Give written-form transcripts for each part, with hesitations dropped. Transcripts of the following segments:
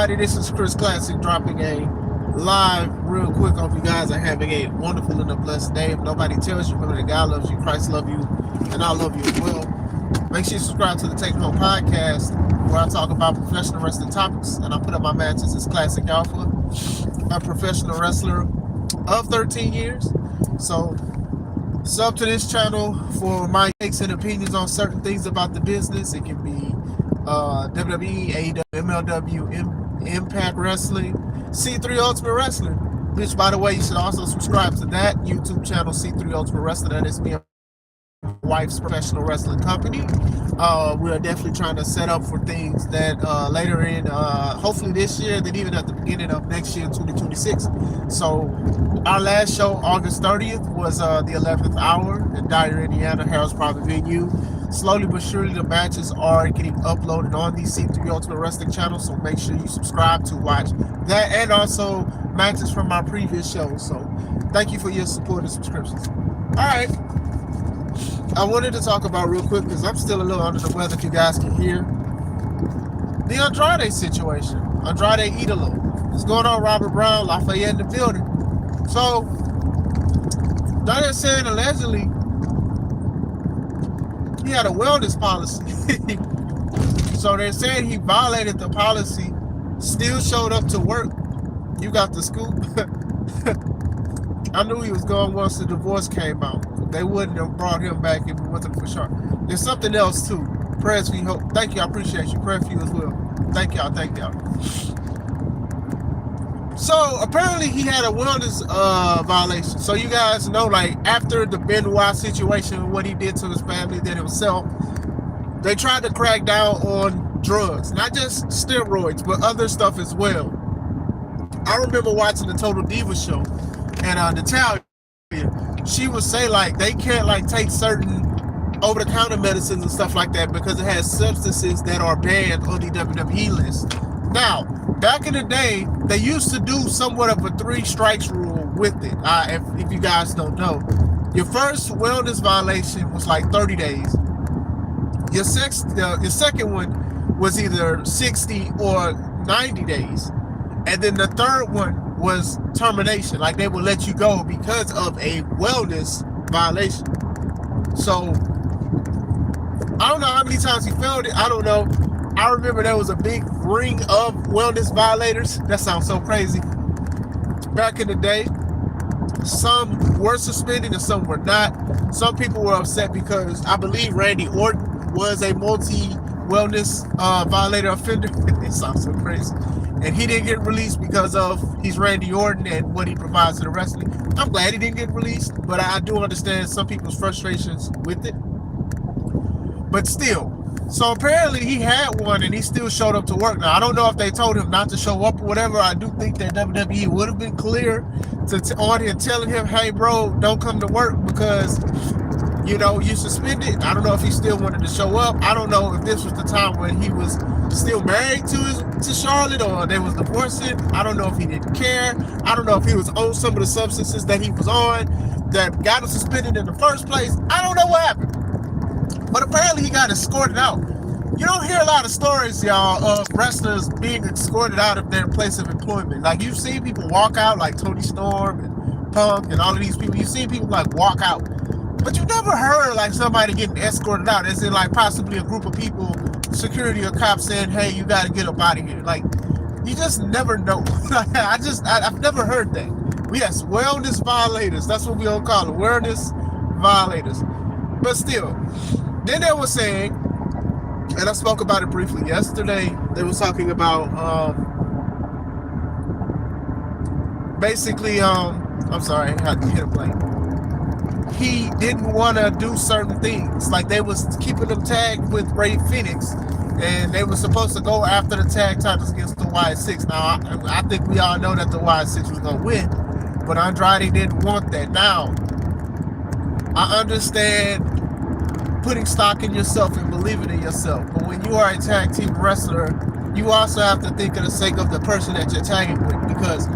everybody? This is Chris Classic dropping a live real quick. Hope you guys are having a wonderful and a blessed day. If nobody tells you, remember that God loves you, Christ loves you, and I love you as well. Make sure you subscribe to the Take Home Podcast, where I talk about professional wrestling topics, and I put up my matches as Classic Alpha, a professional wrestler of 13 years. So sub to this channel for my takes and opinions on certain things about the business. It can be WWE, AEW, MLW, Impact Wrestling, C3 Ultimate Wrestling, which, by the way, you should also subscribe to that YouTube channel, C3 Ultimate Wrestling. That is me and my wife's professional wrestling company. We are definitely trying to set up for things that later in, hopefully this year, then even at the beginning of next year, 2026. So our last show, August 30th, was the 11th hour in Dyer, Indiana, Harold's private venue. Slowly but surely, the matches are getting uploaded on the C3 Ultimate Wrestling channel, so make sure you subscribe to watch that, and also matches from my previous shows. So thank you for your support and subscriptions. All right, I wanted to talk about real quick, because I'm still a little under the weather, if you guys can hear, the Andrade situation. Andrade Idolo. What's going on, Robert Brown, Lafayette in the building. So they're saying allegedly he had a wellness policy. So they're saying he violated the policy, still showed up to work. You got the scoop. I knew he was going once the divorce came out. They wouldn't have brought him back if it wasn't for sure. There's something else too. Prayers for you. Hope. Thank you. I appreciate you. Prayer for you as well. Thank y'all. Thank y'all. So apparently he had a wellness violation. So you guys know, like, after the Benoit situation, what he did to his family, then himself, they tried to crack down on drugs, not just steroids, but other stuff as well. I remember watching the Total Diva show, and Natalia, she would say, like, they can't, like, take certain over-the-counter medicines and stuff like that because it has substances that are banned on the WWE list. Now, back in the day, they used to do somewhat of a 3 strikes rule with it. If you guys don't know, your first wellness violation was like 30 days. Your second one was either 60 or 90 days. And then the third one was termination. Like, they would let you go because of a wellness violation. So I don't know how many times he failed it. I don't know. I remember there was a big ring of wellness violators. That sounds so crazy. Back in the day, some were suspended and some were not. Some people were upset because I believe Randy Orton was a multi-wellness violator offender. It sounds so crazy. And he didn't get released because of he's Randy Orton and what he provides to the wrestling. I'm glad he didn't get released, but I do understand some people's frustrations with it. But still. So apparently he had one and he still showed up to work. Now, I don't know if they told him not to show up or whatever. I do think that WWE would have been clear on him, telling him, hey, bro, don't come to work because, you know, you suspended. I don't know if he still wanted to show up. I don't know if this was the time when he was still married to Charlotte or they was divorcing. I don't know if he didn't care. I don't know if he was on some of the substances that he was on that got him suspended in the first place. I don't know what happened. But apparently he got escorted out. You don't hear a lot of stories, y'all, of wrestlers being escorted out of their place of employment. Like, you've seen people walk out, like Tony Storm and Punk and all of these people. You've seen people, like, walk out. But you never heard, like, somebody getting escorted out, as in, like, possibly a group of people, security or cops saying, hey, you got to get up out of here. Like, you just never know. I've never heard that. Yes, wellness violators. That's what we all call it, wellness violators. But still, then they were saying, and I spoke about it briefly yesterday, they were talking about basically, I'm sorry, I had to hit a blank. He didn't want to do certain things. Like, they was keeping him tagged with Ray Phoenix, and they were supposed to go after the tag titles against the Y6. Now, I think we all know that the Y6 was going to win, but Andrade didn't want that. Now, I understand putting stock in yourself and believing in yourself, but when you are a tag team wrestler, you also have to think of the sake of the person that you're tagging with, because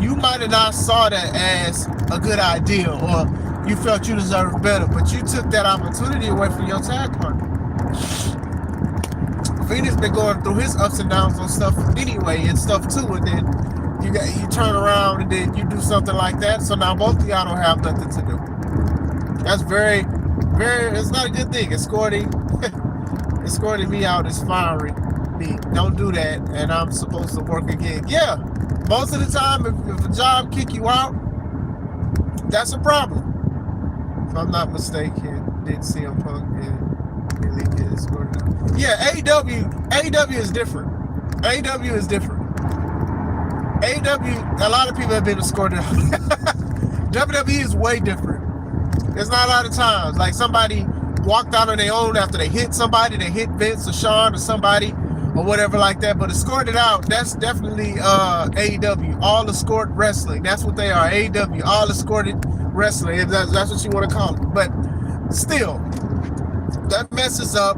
you might have not saw that as a good idea, or you felt you deserved better, but you took that opportunity away from your tag partner. Phoenix been going through his ups and downs on stuff anyway and stuff too, and then you turn around and then you do something like that. So now both of y'all don't have nothing to do. That's very, very. It's not a good thing. Escorting me out is firing me. Don't do that. And I'm supposed to work again. Yeah, most of the time, if a job kick you out, that's a problem. If I'm not mistaken, didn't see him Punk and really get escorted out. Yeah, AEW is different. AEW is different. AEW, a lot of people have been escorted out. WWE is way different. There's not a lot of times. Like somebody walked out on their own after they hit somebody, they hit Vince or Sean or somebody or whatever like that. But escorted out, that's definitely AEW. All escort wrestling. That's what they are. AEW, all escorted wrestling. If that's what you want to call it. But still, that messes up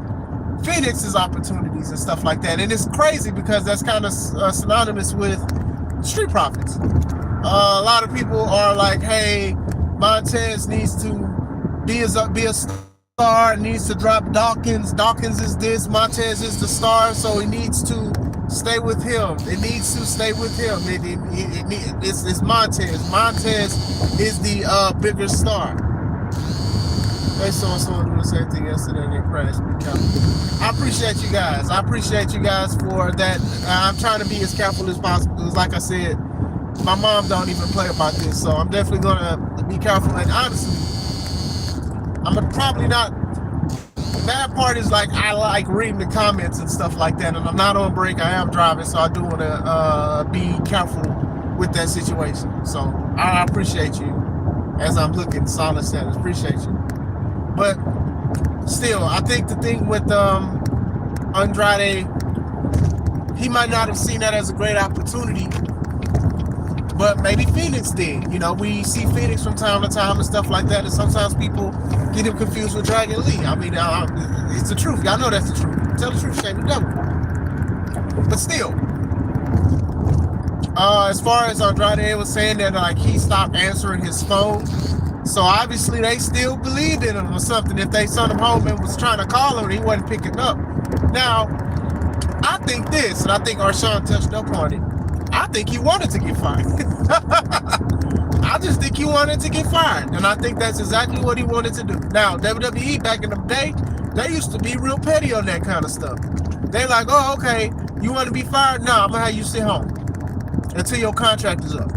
Phoenix's opportunities and stuff like that. And it's crazy because that's kind of synonymous with Street Profits. A lot of people are like, hey, Montez needs to be a star, needs to drop Dawkins. Dawkins is this, Montez is the star, so he needs to stay with him. It needs to stay with him. It's Montez. Montez is the bigger star. They saw someone do the same thing yesterday and they crashed. I appreciate you guys. I appreciate you guys for that. I'm trying to be as careful as possible because, like I said, my mom don't even play about this, so I'm definitely gonna be careful. And honestly, I'm probably not. The bad part is like I like reading the comments and stuff like that, and I'm not on break. I am driving, so I do want to be careful with that situation. So I appreciate you as I'm looking. Solid status, appreciate you. But still, I think the thing with Andrade, he might not have seen that as a great opportunity, but maybe Phoenix did. You know, we see Phoenix from time to time and stuff like that, and sometimes people get him confused with Dragon Lee. I mean, it's the truth. Y'all know that's the truth. Tell the truth, shame the devil. But still, as far as Andrade was saying that like he stopped answering his phone, so obviously they still believed in him or something. If they sent him home and was trying to call him and he wasn't picking up. Now, I think this, and I think Arshawn touched up on it. I think he wanted to get fired. I just think he wanted to get fired. And I think that's exactly what he wanted to do. Now, WWE back in the day, they used to be real petty on that kind of stuff. They like, oh, okay, you want to be fired? No, I'm going to have you sit home until your contract is up.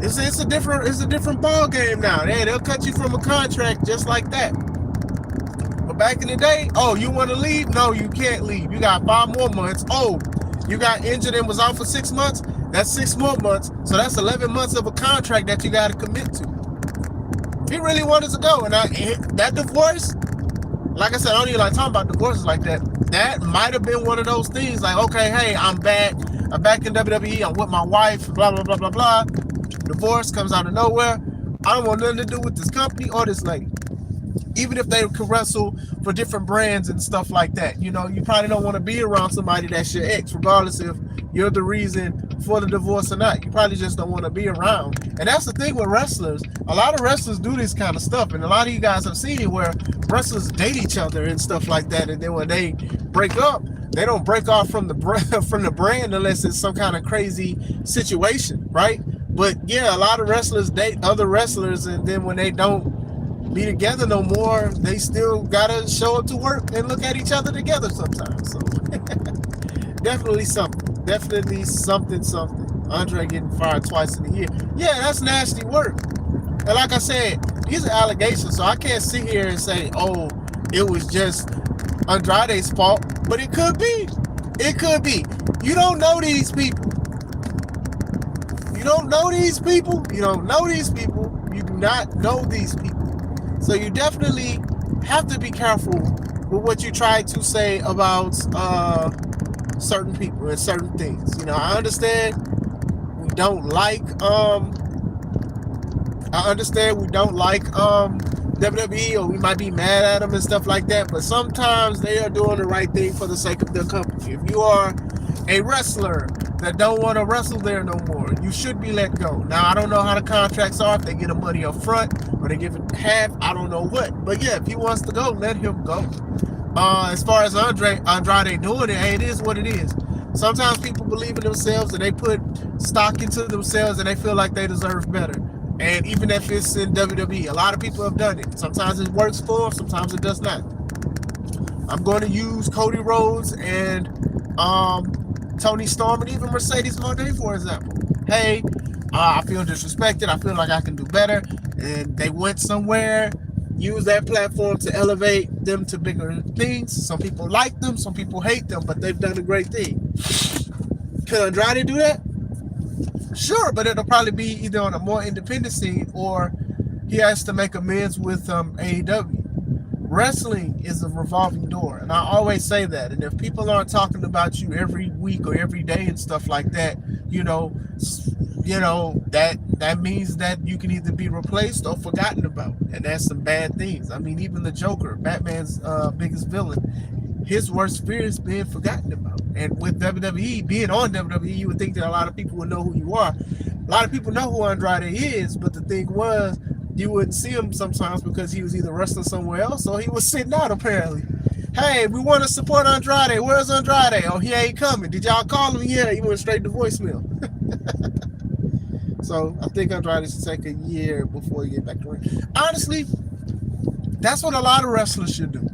It's a different ball game now. They'll cut you from a contract just like that. But back in the day, oh, you want to leave? No, you can't leave. You got 5 more months. Oh, you got injured and was out for 6 months? That's 6 more months. So that's 11 months of a contract that you got to commit to. He really wanted to go. And that divorce, like I said, I don't even like talking about divorces like that. That might have been one of those things like, okay, hey, I'm back. I'm back in WWE. I'm with my wife, blah, blah, blah, blah, blah. Divorce comes out of nowhere. I don't want nothing to do with this company or this lady. Even if they could wrestle for different brands and stuff like that. You know, you probably don't want to be around somebody that's your ex, regardless if you're the reason for the divorce or not. You probably just don't want to be around. And that's the thing with wrestlers. A lot of wrestlers do this kind of stuff. And a lot of you guys have seen it where wrestlers date each other and stuff like that. And then when they break up, they don't break off from the brand unless it's some kind of crazy situation, right? But yeah, a lot of wrestlers date other wrestlers, and then when they don't be together no more, they still gotta show up to work and look at each other together sometimes. So definitely something. Andre getting fired twice in a year. Yeah, that's nasty work. And like I said, these are allegations, so I can't sit here and say, oh, it was just Andrade's fault, but it could be. It could be. You don't know these people. You don't know these people. You don't know these people. You do not know these people. So you definitely have to be careful with what you try to say about certain people and certain things. You know, I understand we don't like WWE, or we might be mad at them and stuff like that, but sometimes they are doing the right thing for the sake of their company. If you are a wrestler that don't want to wrestle there no more, you should be let go. Now, I don't know how the contracts are, if they get the money up front or they give it half, I don't know what. But yeah, if he wants to go, let him go. As far as Andrade doing it, hey, it is what it is. Sometimes people believe in themselves and they put stock into themselves and they feel like they deserve better. And even if it's in WWE, a lot of people have done it. Sometimes it works for them, sometimes it does not. I'm going to use Cody Rhodes and Tony Storm and even Mercedes Moné, for example. Hey, I feel disrespected. I feel like I can do better. And they went somewhere, use that platform to elevate them to bigger things. Some people like them, some people hate them, but they've done a great thing. Can Andrade do that? Sure, but it'll probably be either on a more independent scene or he has to make amends with AEW. Wrestling is a revolving door, and I always say that. And if people aren't talking about you every week or every day and stuff like that, that means that you can either be replaced or forgotten about, and that's some bad things. I mean, even the Joker, Batman's biggest villain, his worst fear is being forgotten about. And with WWE, being on WWE, you would think that a lot of people would know who you are. A lot of people know who Andrade is, but the thing was, you wouldn't see him sometimes because he was either wrestling somewhere else or he was sitting out apparently. Hey, we want to support Andrade. Where's Andrade? Oh, he ain't coming. Did y'all call him? Yeah, he went straight to voicemail. So I think Andrade should take a year before he get back to ring. Honestly, that's what a lot of wrestlers should do.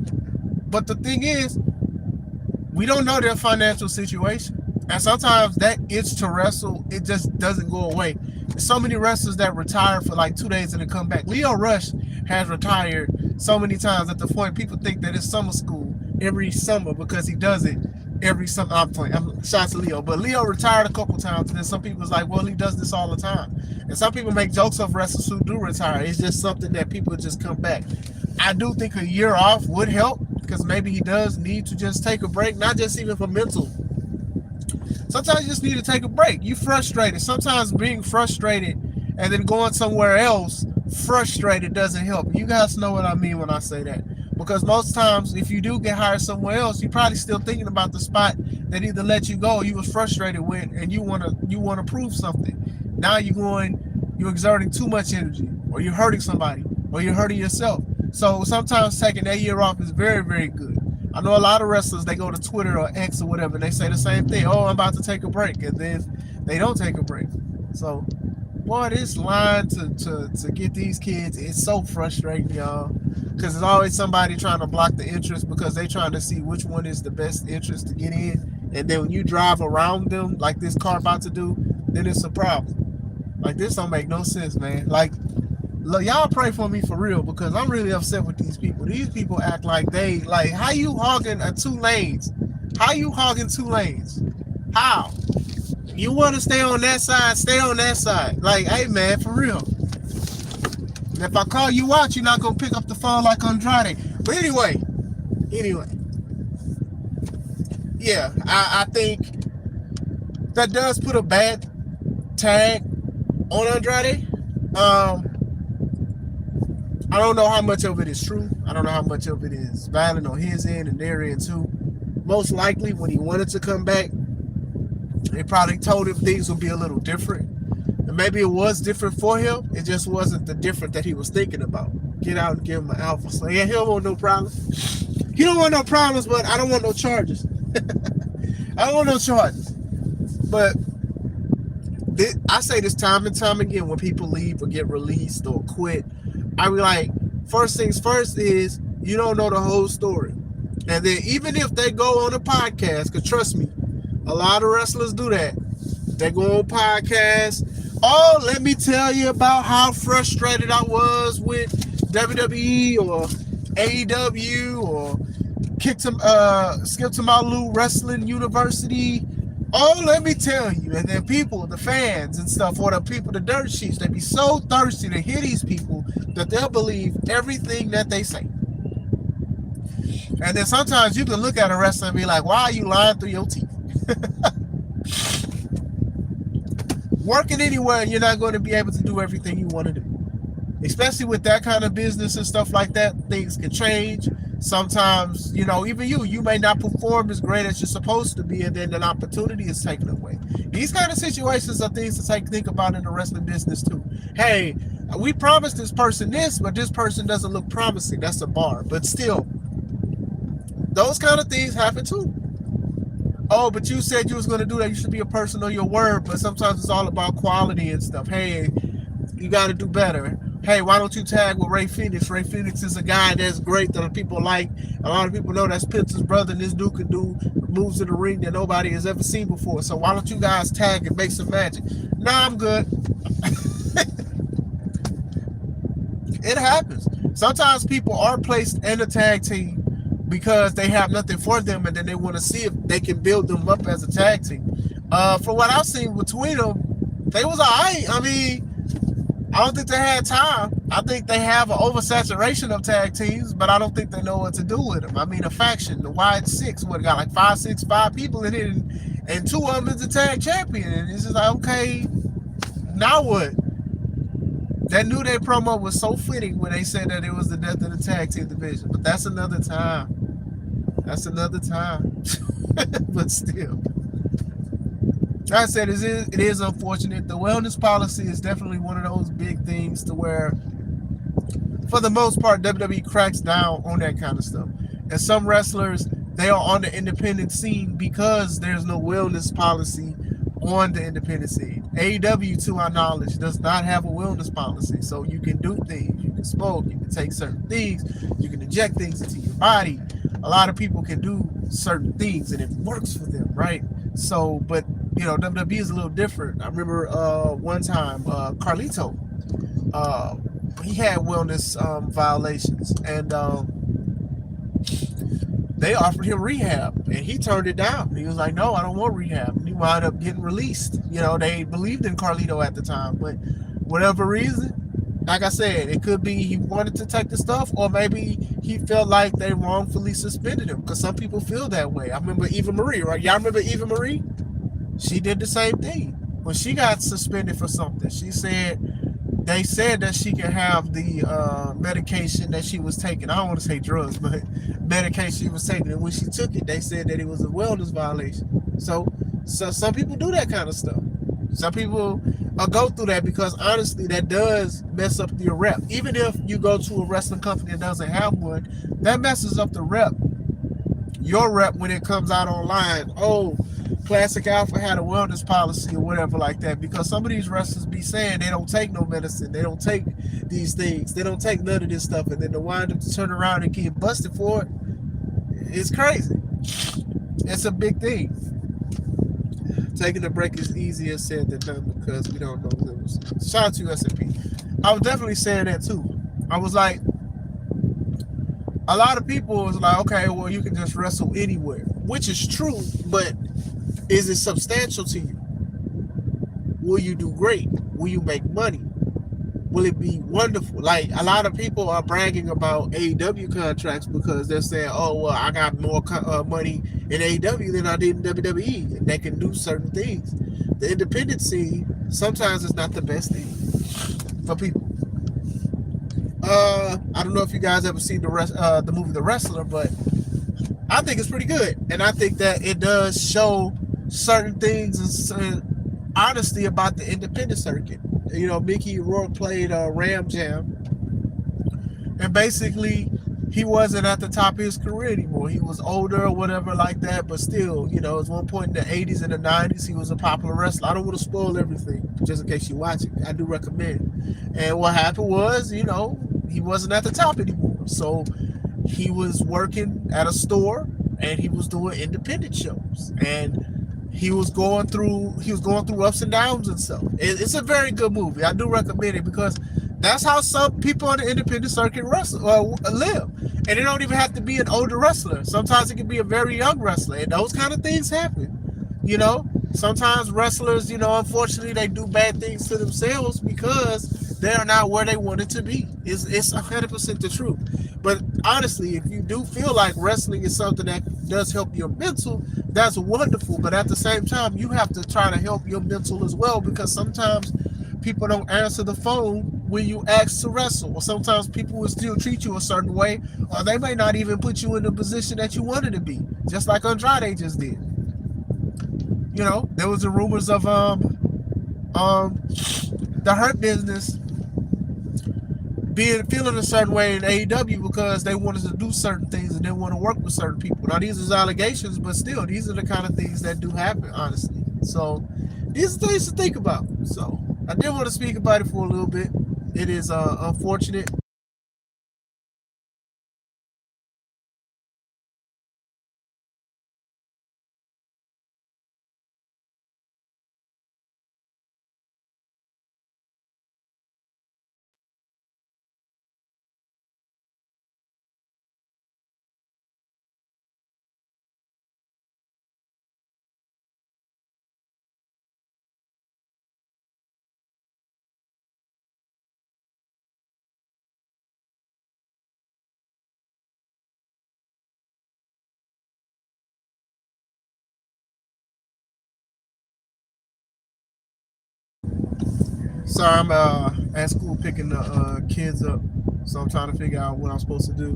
But the thing is, we don't know their financial situation. And sometimes that itch to wrestle, it just doesn't go away. There's so many wrestlers that retire for like 2 days and then come back. Lio Rush has retired so many times at the point people think that it's summer school every summer because he does it every summer. I'm shots to Leo, but Leo retired a couple times, and then some people's like, well, he does this all the time. And some people make jokes of wrestlers who do retire. It's just something that people just come back. I do think a year off would help because maybe he does need to just take a break, not just even for mental. Sometimes you just need to take a break. You frustrated. Sometimes being frustrated and then going somewhere else frustrated doesn't help. You guys know what I mean when I say that. Because most times, if you do get hired somewhere else, you're probably still thinking about the spot that either let you go or you was frustrated with, and you wanna prove something. Now you're exerting too much energy, or you're hurting somebody, or you're hurting yourself. So sometimes taking that year off is very, very good. I know a lot of wrestlers, they go to Twitter or X or whatever, and they say the same thing. Oh, I'm about to take a break, and then they don't take a break. So, boy, this line to get these kids is so frustrating, y'all. Because there's always somebody trying to block the entrance because they're trying to see which one is the best entrance to get in. And then when you drive around them, like this car about to do, then it's a problem. Like, this don't make no sense, man. Like, look, y'all pray for me for real because I'm really upset with these people. These people act like how you hogging 2 lanes? How you hogging 2 lanes? How? You want to stay on that side, stay on that side. Like, hey, man, for real. And if I call you out, you're not going to pick up the phone like Andrade. But anyway. Yeah, I think that does put a bad tag on Andrade. I don't know how much of it is true. I don't know how much of it is violent on his end and their end too. Most likely, when he wanted to come back, they probably told him things would be a little different. And maybe it was different for him. It just wasn't the different that he was thinking about. Get out and give him an alpha. So yeah, he don't want no problems. He don't want no problems, but I don't want no charges. I don't want no charges. But I say this time and time again when people leave or get released or quit. I be like, first things first is you don't know the whole story. And then even if they go on a podcast, because trust me, a lot of wrestlers do that. They go on podcasts. Oh, let me tell you about how frustrated I was with WWE or AEW or Skip to My Lou Wrestling University. Oh, let me tell you. And then people, the fans and stuff, or the people, the dirt sheets, they be so thirsty to hear these people that they'll believe everything that they say. And then sometimes you can look at a wrestler and be like, why are you lying through your teeth? Working anywhere, you're not going to be able to do everything you want to do. Especially with that kind of business and stuff like that, things can change. Sometimes, even you may not perform as great as you're supposed to be, and then an opportunity is taken away. These kind of situations are things to think about in the wrestling business too. Hey, we promised this person this, but this person doesn't look promising. That's a bar. But still, Those kind of things happen too. Oh, but you said you was going to do that. You should be a person of your word. But sometimes it's all about quality and stuff. Hey, you got to do better. Hey, why don't you tag with Ray Phoenix? Ray Phoenix is a guy that's great that people like. A lot of people know that's Pence's brother, and this dude can do moves in the ring that nobody has ever seen before. So why don't you guys tag and make some magic? Nah, I'm good. It happens. Sometimes people are placed in a tag team because they have nothing for them, and then they want to see if they can build them up as a tag team. From what I've seen between them, they was alright. I mean, I don't think they had time. I think they have an oversaturation of tag teams, but I don't think they know what to do with them. I mean, a faction, the Wide Six, what got like five people in it, and two of them is the tag champion. And it's just like, okay, now what? That New Day promo was so fitting when they said that it was the death of the tag team division. But that's another time. That's another time. But still. Like I said, it is unfortunate. The wellness policy is definitely one of those big things to where, for the most part, WWE cracks down on that kind of stuff. And some wrestlers, they are on the independent scene because there's no wellness policy on the independent scene. AEW, to our knowledge, does not have a wellness policy. So you can do things. You can smoke. You can take certain things. You can inject things into your body. A lot of people can do certain things, and it works for them, right? So, but, you know, WWE is a little different. I remember one time, Carlito, he had wellness violations, and they offered him rehab, and he turned it down. He was like, no, I don't want rehab. And he wound up getting released. You know, they believed in Carlito at the time, but whatever reason, like I said, it could be he wanted to take the stuff, or maybe he felt like they wrongfully suspended him, because some people feel that way. I remember Eva Marie, right? Y'all remember Eva Marie? She did the same thing. When she got suspended for something, she said, they said that she could have the medication that she was taking. I don't want to say drugs, but medication she was taking. And when she took it, they said that it was a wellness violation. So some people do that kind of stuff. Some people go through that because, honestly, that does mess up your rep. Even if you go to a wrestling company that doesn't have one, that messes up the rep. Your rep when it comes out online. Oh, Classic Alpha had a wellness policy or whatever like that, because some of these wrestlers be saying they don't take no medicine, they don't take these things, they don't take none of this stuff, and then to wind up to turn around and get busted for it, it's crazy. It's a big thing. Taking a break is easier said than done because we don't know limits. Shout out to SMP. I was definitely saying that too. I was like, a lot of people was like, okay, well, you can just wrestle anywhere, which is true, but is it substantial to you? Will you do great? Will you make money? Will it be wonderful? Like, a lot of people are bragging about AEW contracts because they're saying, oh, well, I got more money in AEW than I did in WWE, and they can do certain things. The independent scene sometimes is not the best thing for people. I don't know if you guys ever seen the movie The Wrestler, but I think it's pretty good, and I think that it does show certain things and honesty about the independent circuit. You know, Mickey Rourke played Ram Jam, and basically he wasn't at the top of his career anymore. He was older or whatever like that, but still, you know, at one point in the 80s and the 90s, he was a popular wrestler. I don't want to spoil everything, just in case you watch it. I do recommend. And what happened was, you know, he wasn't at the top anymore. So he was working at a store, and he was doing independent shows, and he was going through ups and downs and stuff. It's a very good movie. I do recommend it because that's how some people on the independent circuit live. And it don't even have to be an older wrestler. Sometimes it can be a very young wrestler, and those kind of things happen. You know, sometimes wrestlers, you know, unfortunately, they do bad things to themselves because they are not where they wanted to be. It's 100% the truth. But honestly, if you do feel like wrestling is something that does help your mental, that's wonderful. But at the same time, you have to try to help your mental as well, because sometimes people don't answer the phone when you ask to wrestle, or sometimes people will still treat you a certain way, or they may not even put you in the position that you wanted to be, just like Andrade just did. You know, there was the rumors of the Hurt Business feeling a certain way in AEW because they wanted to do certain things and they want to work with certain people. Now these are allegations, but still, these are the kind of things that do happen, honestly. So these are things to think about. So I did want to speak about it for a little bit. It is unfortunate. Sorry, I'm at school picking the kids up, so I'm trying to figure out what I'm supposed to do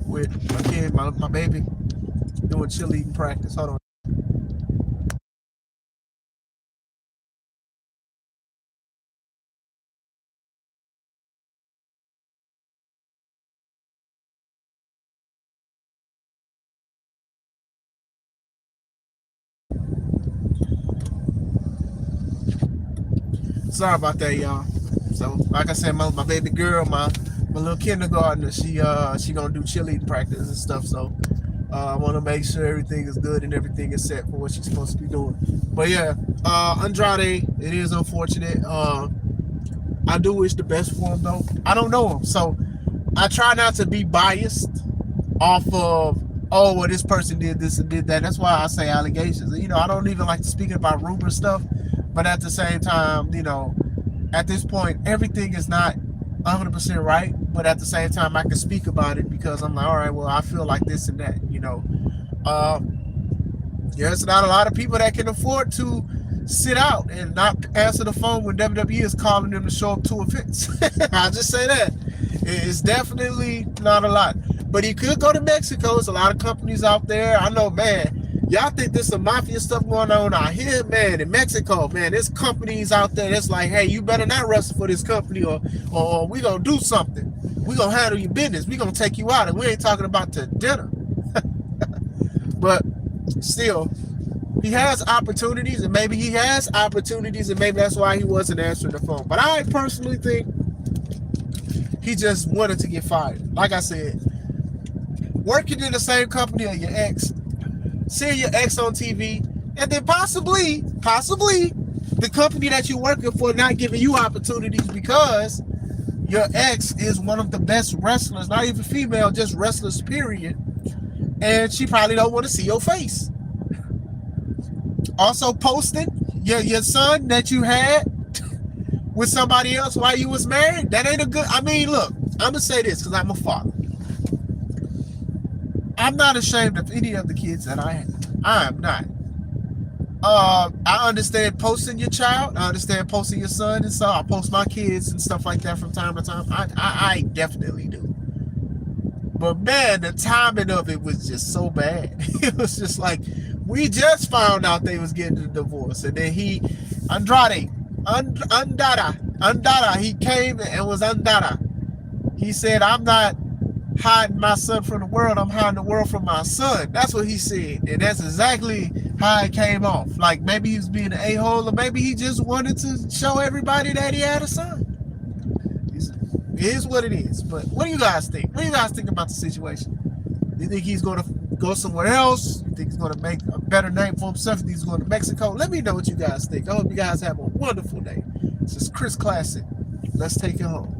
with my kid, my baby, doing cheerleading practice. Hold on. Sorry about that, y'all. So, like I said, my baby girl, my little kindergartner, she gonna do cheerleading practice and stuff. So, I want to make sure everything is good and everything is set for what she's supposed to be doing. But yeah, Andrade, it is unfortunate. I do wish the best for him though. I don't know him, so I try not to be biased off of, oh, well, this person did this and did that. That's why I say allegations. You know, I don't even like to speak about rumor stuff, but at the same time, you know, at this point, everything is not 100% right, but at the same time, I can speak about it because I'm like, all right, well, I feel like this and that, you know. There's not a lot of people that can afford to sit out and not answer the phone when WWE is calling them to show up to events. I'll just say that. It's definitely not a lot. But he could go to Mexico. There's a lot of companies out there. I know, man, y'all think there's some mafia stuff going on out here, man, in Mexico, man. There's companies out there that's like, hey, you better not wrestle for this company or we going to do something. We going to handle your business. We going to take you out. And we ain't talking about to dinner. But still, he has opportunities, and maybe he has opportunities, and maybe that's why he wasn't answering the phone. But I personally think he just wanted to get fired. Like I said, working in the same company as your ex, seeing your ex on TV, and then possibly the company that you're working for not giving you opportunities because your ex is one of the best wrestlers, not even female, just wrestlers, period. And she probably don't want to see your face. Also posting your son that you had with somebody else while you was married, that ain't a good, I mean, look, I'm going to say this because I'm a father. I'm not ashamed of any of the kids that I have. I am not. I understand posting your child. I understand posting your son and stuff. I post my kids and stuff like that from time to time. I definitely do. But man, the timing of it was just so bad. It was just like, we just found out they was getting a divorce. And then Andrade, he came and was Andrade. He said, I'm not hiding my son from the world. I'm hiding the world from my son. That's what he said. And that's exactly how it came off. Like maybe he was being an a-hole, or maybe he just wanted to show everybody that he had a son. It is what it is. But what do you guys think? What do you guys think about the situation? Do you think he's going to go somewhere else? You think he's going to make a better name for himself? Do you think he's going to Mexico? Let me know what you guys think. I hope you guys have a wonderful day. This is Chris Classic. Let's take it home.